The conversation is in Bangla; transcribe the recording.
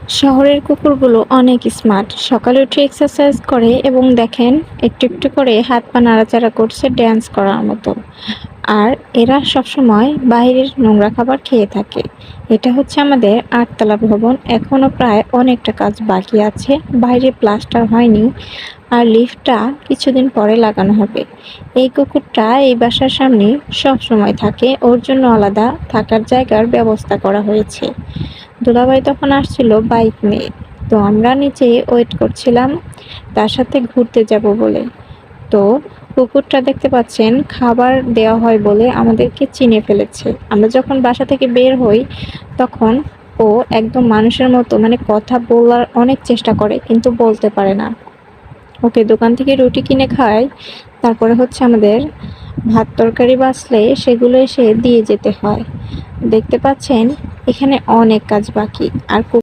শহরের কুকুরগুলো অনেক স্মার্ট। সকালে উঠে এক্সারসাইজ করে এবং দেখেন একটু একটু করে হাত পা নাড়াচাড়া করছে ড্যান্স করার মতো। আর এরা সবসময় বাইরের নোংরা খাবার খেয়ে থাকে। এটা হচ্ছে আমাদের ৮ তলা ভবন। এখনো প্রায় অনেকটা কাজ বাকি আছে। বাইরে প্লাস্টার হয়নি আর লিফটটা কিছুদিন পরে লাগানো হবে। এই কুকুরটা এই বাসার সামনে সব সময় থাকে। ওর জন্য আলাদা থাকার জায়গার ব্যবস্থা করা হয়েছে। দুলাভাই তখন আসছিল বাইক নিয়ে। তো আমরা নিচে ওয়েট করছিলাম তার সাথে ঘুরতে যাব বলে। তো কুকুরটা দেখতে পাচ্ছেন খাবার দেওয়া হয় বলে আমাদেরকে চিনে ফেলেছে। আমরা যখন বাসা থেকে বের হই তখন ও একদম মানুষের মতো মানে কথা বলার অনেক চেষ্টা করে কিন্তু বলতে পারে না। ওকে দোকান থেকে রুটি কিনে খাওয়াই, তারপরে হচ্ছে আমাদের ভাত তরকারি বাঁচলে সেগুলো এসে দিয়ে যেতে হয়। দেখতে পাচ্ছেন এখানে অনেক কাজ বাকি। আর